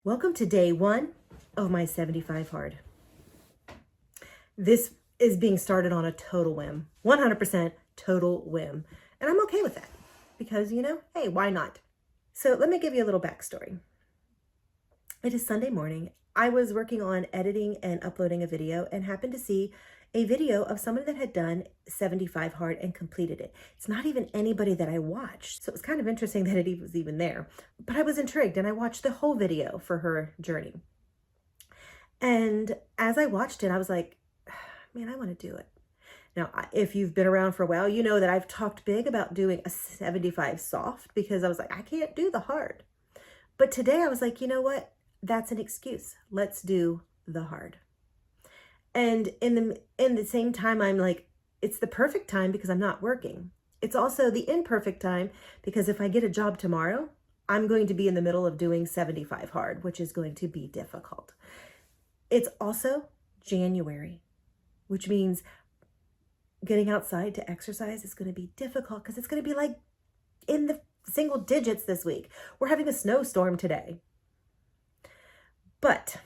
Welcome to day 1 of my 75 hard. This is being started on a total whim, 100% total whim. And I'm okay with that because, hey, why not? So let me give you a little backstory. It is Sunday morning. I was working on editing and uploading a video and happened to see a video of someone that had done 75 hard and completed it. It's not even anybody that I watched. So it was kind of interesting that it was even there, but I was intrigued and I watched the whole video for her journey. And as I watched it, I was like, man, I want to do it. Now, if you've been around for a while, you know that I've talked big about doing a 75 soft because I was like, I can't do the hard. But today I was like, you know what? That's an excuse. Let's do the hard. And in the same time, I'm like, it's the perfect time because I'm not working. It's also the imperfect time because if I get a job tomorrow, I'm going to be in the middle of doing 75 hard, which is going to be difficult. It's also January, which means getting outside to exercise is going to be difficult because it's going to be like in the single digits this week. We're having a snowstorm today. But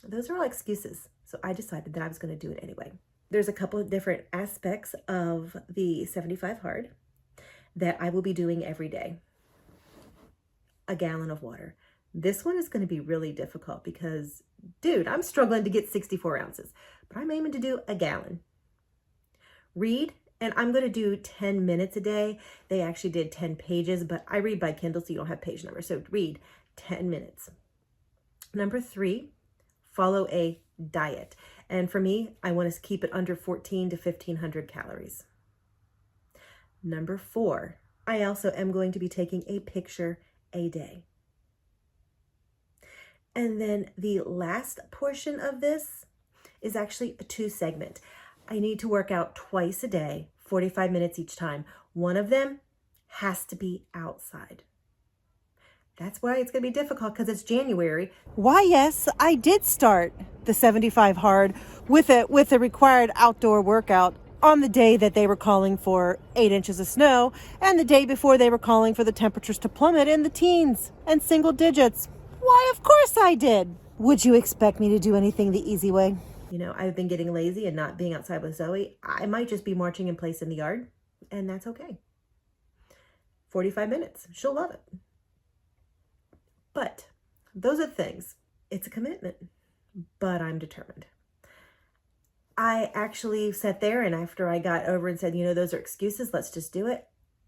those are all excuses. So I decided that I was going to do it anyway. There's a couple of different aspects of the 75 hard that I will be doing every day. A gallon of water. This one is going to be really difficult because, dude, I'm struggling to get 64 ounces, but I'm aiming to do a gallon. Read, and I'm going to do 10 minutes a day. They actually did 10 pages, but I read by Kindle, so you don't have page numbers. So read 10 minutes. Number 3, follow a diet. And for me, I want to keep it under 14 to 1500 calories. Number 4, I also am going to be taking a picture a day. And then the last portion of this is actually a 2-segment. I need to work out twice a day, 45 minutes each time. One of them has to be outside. That's why it's going to be difficult because it's January. Why, yes, I did start the 75 hard with a required outdoor workout on the day that they were calling for 8 inches of snow and the day before they were calling for the temperatures to plummet in the teens and single digits. Why, of course I did. Would you expect me to do anything the easy way? I've been getting lazy and not being outside with Zoe. I might just be marching in place in the yard, and that's okay. 45 minutes. She'll love it. But those are things. It's a commitment, but I'm determined. I actually sat there, and after I got over and said, those are excuses, let's just do it.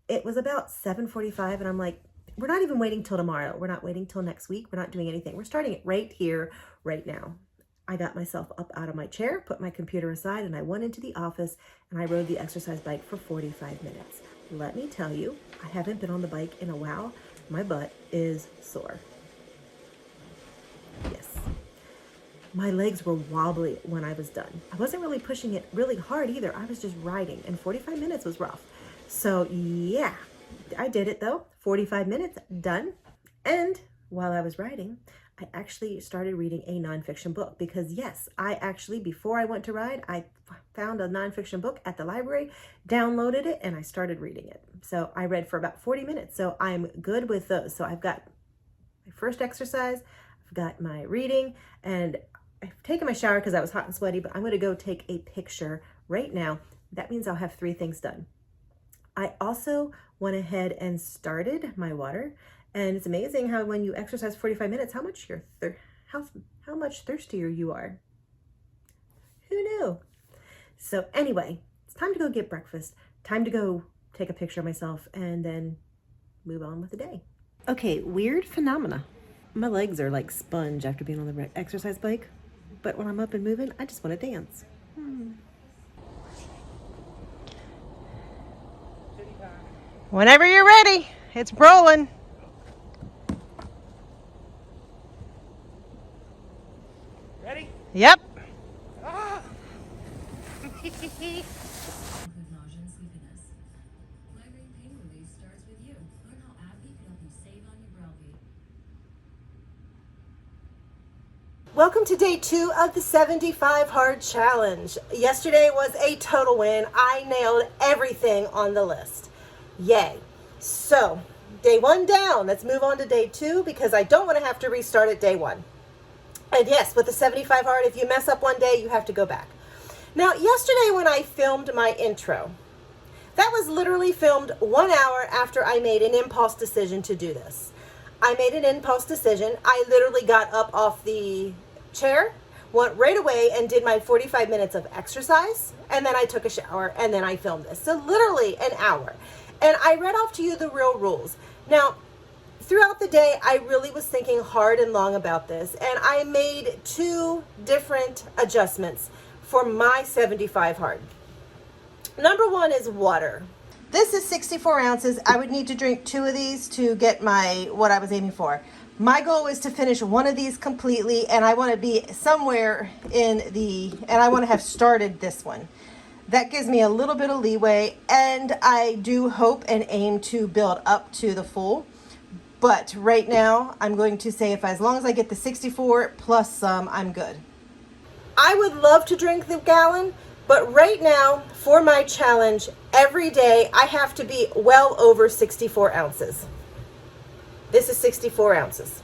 It was about 7:45, and I'm like, we're not even waiting till tomorrow. We're not waiting till next week. We're not doing anything. We're starting it right here, right now. I got myself up out of my chair, put my computer aside, and I went into the office, and I rode the exercise bike for 45 minutes. Let me tell you, I haven't been on the bike in a while. My butt is sore. Yes. My legs were wobbly when I was done. I wasn't really pushing it really hard either. I was just riding, and 45 minutes was rough. So yeah, I did it though. 45 minutes, done. And while I was riding, I actually started reading a nonfiction book because yes, before I went to ride, I found a nonfiction book at the library, downloaded it, and I started reading it. So I read for about 40 minutes. So I'm good with those. So I've got my first exercise, I've got my reading, and I've taken my shower because I was hot and sweaty, but I'm going to go take a picture right now. That means I'll have 3 things done. I also went ahead and started my water. And it's amazing how when you exercise 45 minutes, how much how much thirstier you are. Who knew? So anyway, it's time to go get breakfast. Time to go take a picture of myself and then move on with the day. Okay, weird phenomena. My legs are like sponge after being on the exercise bike. But when I'm up and moving, I just want to dance. Whenever you're ready, it's rolling. Ready? Yep. Ah! Welcome to day 2 of the 75 hard challenge. Yesterday was a total win. I nailed everything on the list. Yay. So Day 1 down. Let's move on to day 2 because I don't want to have to restart at day 1. And yes, with the 75 hard, if you mess up one day, you have to go back. Now, yesterday when I filmed my intro, that was literally filmed 1 hour after I made an impulse decision to do this. I made an impulse decision. I literally got up off the chair, went right away and did my 45 minutes of exercise, and then I took a shower, and then I filmed this. So literally an hour. And I read off to you the real rules. Now, throughout the day, I really was thinking hard and long about this, and I made 2 different adjustments for my 75 hard. Number 1 is water. This is 64 ounces. I would need to drink 2 of these to get what I was aiming for. My goal is to finish 1 of these completely, and I want to be somewhere and I want to have started this one. That gives me a little bit of leeway, and I do hope and aim to build up to the full. But right now, I'm going to say as long as I get the 64 plus some, I'm good. I would love to drink the gallon, but right now, for my challenge, every day I have to be well over 64 ounces. This is 64 ounces.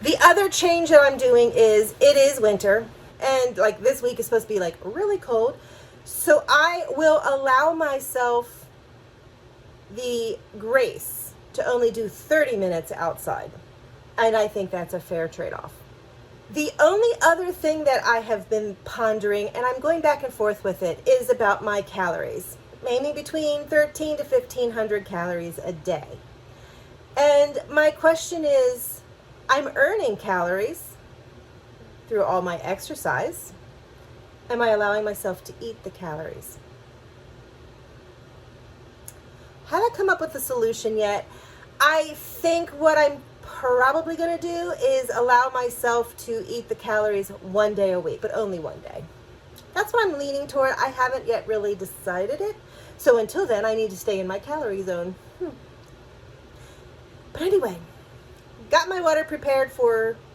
The other change that I'm doing is it is winter, and like this week is supposed to be like really cold. So I will allow myself the grace to only do 30 minutes outside. And I think that's a fair trade-off. The only other thing that I have been pondering, and I'm going back and forth with it, is about my calories. Mainly between 13 to 1500 calories a day. And my question is, I'm earning calories through all my exercise. Am I allowing myself to eat the calories? Haven't come up with a solution yet. I think what I'm probably going to do is allow myself to eat the calories 1 day a week, but only 1 day. That's what I'm leaning toward. I haven't yet really decided it. So until then, I need to stay in my calorie zone. But anyway, got my water prepared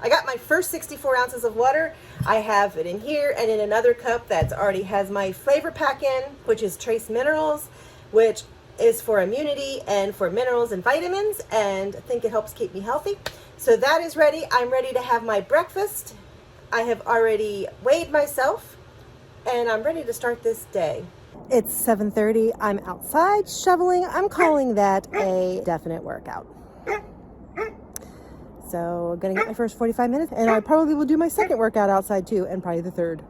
I got my first 64 ounces of water. I have it in here and in another cup that's already has my flavor pack in, which is Trace Minerals, which is for immunity and for minerals and vitamins, and I think it helps keep me healthy. So that is ready. I'm ready to have my breakfast. I have already weighed myself, and I'm ready to start this day. It's 7:30. I'm outside shoveling. I'm calling that a definite workout. So I'm going to get my first 45 minutes, and I probably will do my second workout outside too, and probably the third.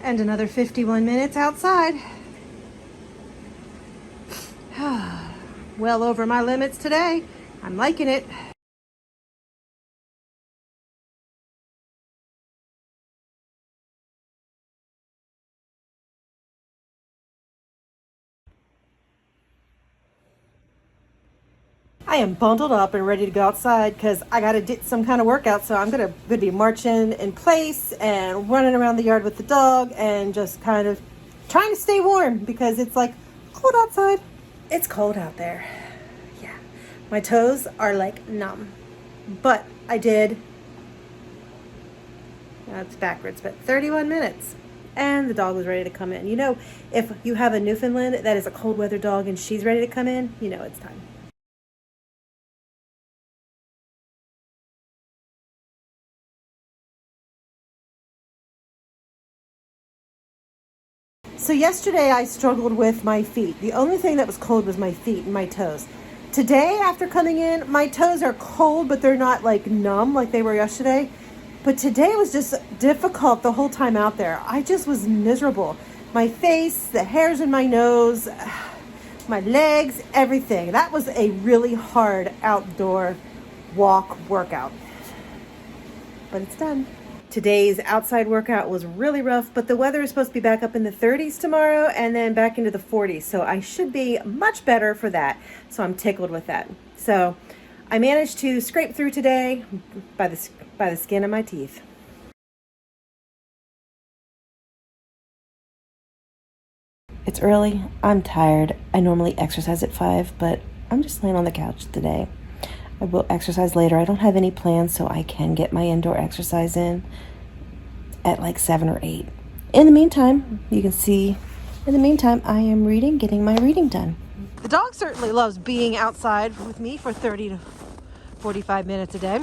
And another 51 minutes outside. Well over my limits today. I'm liking it. I am bundled up and ready to go outside because I got to do some kind of workout. So I'm going to be marching in place and running around the yard with the dog and just kind of trying to stay warm because it's like cold outside. It's cold out there. Yeah. My toes are like numb. But I did, that's backwards, but 31 minutes. And the dog was ready to come in. You know, if you have a Newfoundland that is a cold weather dog and she's ready to come in, you know it's time. So yesterday I struggled with my feet. The only thing that was cold was my feet and my toes. Today, after coming in, my toes are cold, but they're not like numb like they were yesterday. But today was just difficult the whole time out there. I just was miserable. My face, the hairs in my nose, my legs, everything. That was a really hard outdoor walk workout. But it's done. Today's outside workout was really rough, but the weather is supposed to be back up in the 30s tomorrow and then back into the 40s. So I should be much better for that. So I'm tickled with that. So I managed to scrape through today by the skin of my teeth. It's early. I'm tired. I normally exercise at 5, but I'm just laying on the couch today. I will exercise later. I don't have any plans, so I can get my indoor exercise in. at like 7 or 8. In the meantime, you can see, I am reading, getting my reading done. The dog certainly loves being outside with me for 30 to 45 minutes a day.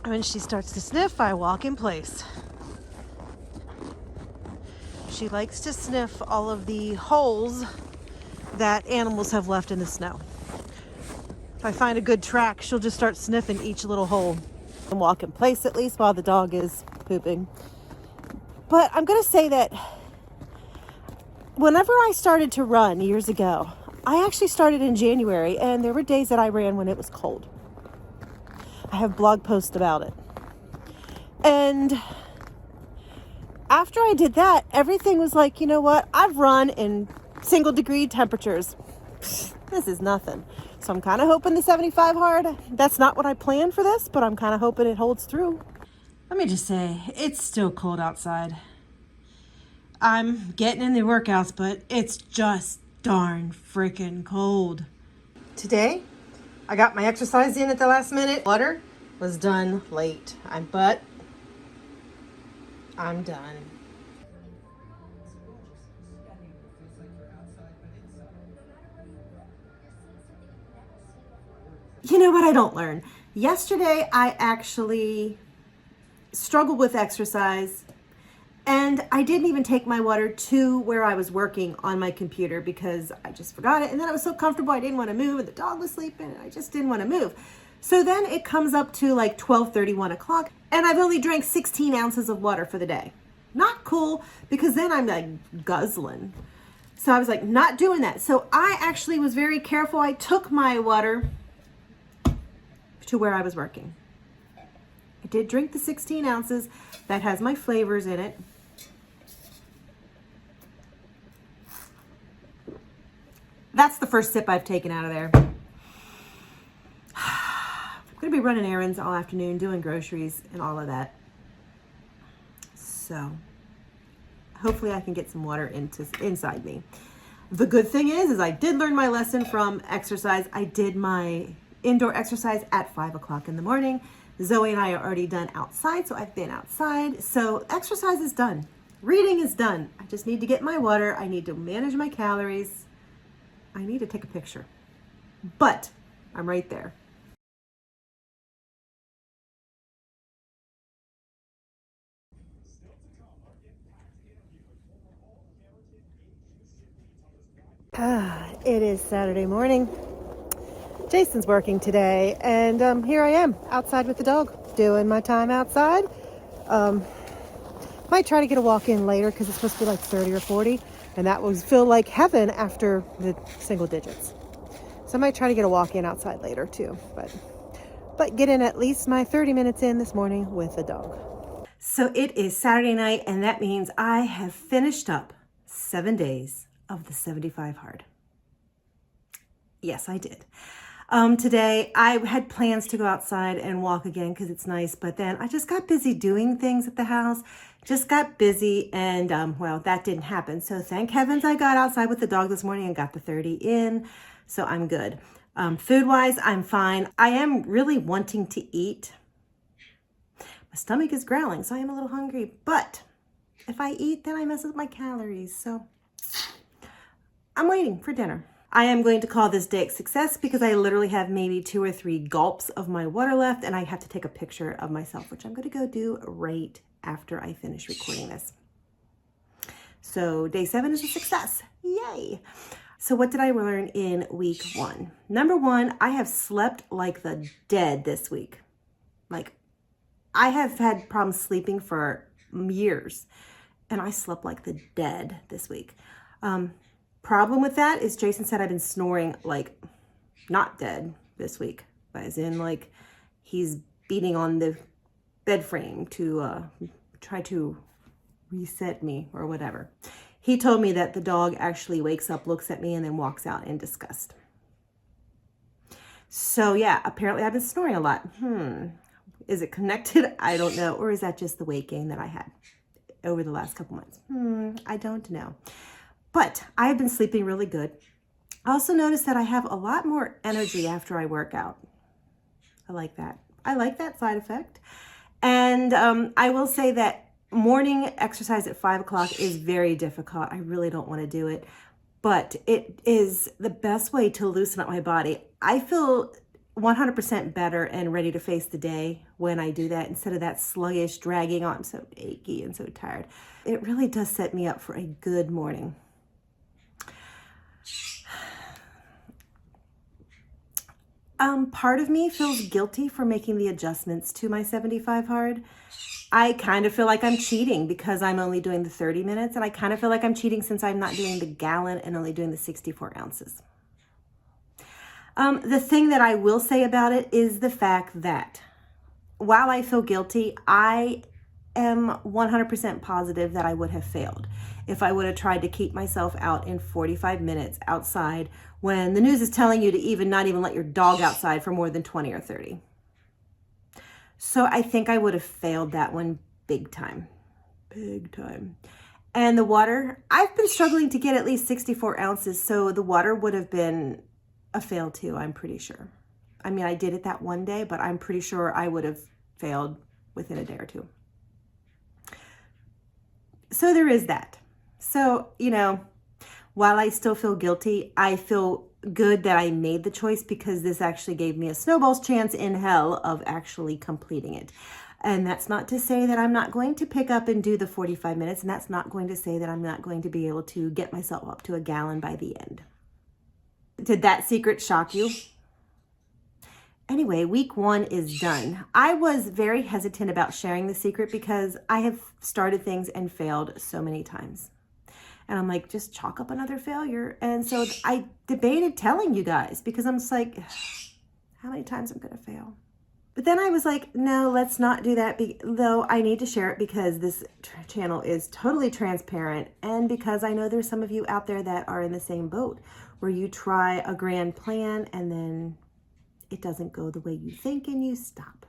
When she starts to sniff, I walk in place. She likes to sniff all of the holes that animals have left in the snow. If I find a good track, she'll just start sniffing each little hole and walk in place, at least while the dog is pooping. But I'm going to say that whenever I started to run years ago, I actually started in January, and there were days that I ran when it was cold. I have blog posts about it. And after I did that, everything was like, you know what? I've run in single degree temperatures. This is nothing. So I'm kind of hoping the 75 hard, that's not what I planned for this, but I'm kind of hoping it holds through. Let me just say, it's still cold outside. I'm getting in the workouts, but it's just darn freaking cold. Today, I got my exercise in at the last minute. Water was done late, but I'm done. You know what I don't learn? Yesterday, I actually struggled with exercise, and I didn't even take my water to where I was working on my computer because I just forgot it. And then I was so comfortable, I didn't want to move, and the dog was sleeping, and I just didn't want to move. So then it comes up to like 12:30, 1 o'clock, and I've only drank 16 ounces of water for the day. Not cool, because then I'm like guzzling. So I was like, not doing that. So I actually was very careful. I took my water to where I was working. I did drink the 16 ounces. That has my flavors in it. That's the first sip I've taken out of there. I'm going to be running errands all afternoon, doing groceries and all of that. So hopefully I can get some water inside me. The good thing is I did learn my lesson from exercise. I did my indoor exercise at 5 o'clock in the morning. Zoe and I are already done outside, so I've been outside. So exercise is done. Reading is done. I just need to get my water. I need to manage my calories. I need to take a picture. But I'm right there. It is Saturday morning. Jason's working today, and here I am outside with the dog, doing my time outside. Might try to get a walk in later because it's supposed to be like 30 or 40, and that would feel like heaven after the single digits. So I might try to get a walk in outside later too, but get in at least my 30 minutes in this morning with the dog. So it is Saturday night, and that means I have finished up 7 days of the 75 hard. Yes, I did. Today I had plans to go outside and walk again because it's nice, but then I just got busy doing things at the house, just got busy, and well, that didn't happen. So thank heavens I got outside with the dog this morning and got the 30 in, so I'm good. Food-wise, I'm fine. I am really wanting to eat. My stomach is growling, so I am a little hungry, but if I eat, then I mess with my calories, so I'm waiting for dinner. I am going to call this day a success because I literally have maybe 2 or 3 gulps of my water left, and I have to take a picture of myself, which I'm going to go do right after I finish recording this. So day 7 is a success. Yay. So what did I learn in week 1? Number 1, I have slept like the dead this week. Like, I have had problems sleeping for years, and I slept like the dead this week. Problem with that is Jason said I've been snoring like not dead this week, but as in like he's beating on the bed frame to try to reset me or whatever. He told me that the dog actually wakes up, looks at me, and then walks out in disgust. So yeah, apparently I've been snoring a lot. Is it connected? I don't know. Or is that just the weight gain that I had over the last couple months? I don't know. But I have been sleeping really good. I also noticed that I have a lot more energy after I work out. I like that. I like that side effect. And I will say that morning exercise at 5 o'clock is very difficult. I really don't want to do it, but it is the best way to loosen up my body. I feel 100% better and ready to face the day when I do that instead of that sluggish dragging on. I'm so achy and so tired. It really does set me up for a good morning. Part of me feels guilty for making the adjustments to my 75 hard. I kind of feel like I'm cheating because I'm only doing the 30 minutes, and I kind of feel like I'm cheating since I'm not doing the gallon and only doing the 64 ounces. The thing that I will say about it is the fact that while I feel guilty, I am 100% positive that I would have failed if I would have tried to keep myself out in 45 minutes outside when the news is telling you to not even let your dog outside for more than 20 or 30. So I think I would have failed that one big time. Big time. And the water, I've been struggling to get at least 64 ounces, so the water would have been a fail too, I'm pretty sure. I mean, I did it that one day, but I'm pretty sure I would have failed within a day or two. So there is that. So, while I still feel guilty, I feel good that I made the choice because this actually gave me a snowball's chance in hell of actually completing it. And that's not to say that I'm not going to pick up and do the 45 minutes, and that's not going to say that I'm not going to be able to get myself up to a gallon by the end. Did that secret shock you? Anyway, week 1 is done. I was very hesitant about sharing the secret because I have started things and failed so many times. And I'm like, just chalk up another failure. And so I debated telling you guys because I'm just like, how many times I'm going to fail? But then I was like, no, let's not do that. Though I need to share it because this channel is totally transparent. And because I know there's some of you out there that are in the same boat where you try a grand plan and then it doesn't go the way you think and you stop.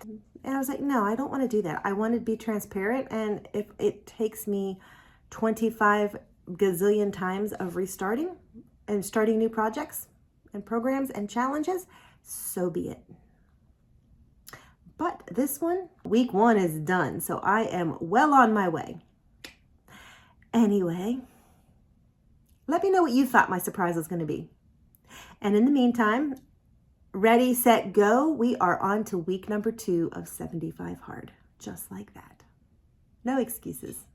And I was like, no, I don't want to do that. I want to be transparent. And if it takes me 25 gazillion times of restarting and starting new projects and programs and challenges, so be it. But this one, week 1 is done. So I am well on my way. Anyway, let me know what you thought my surprise was going to be. And in the meantime, ready, set, go. We are on to week number 2 of 75 hard. Just like that. No excuses.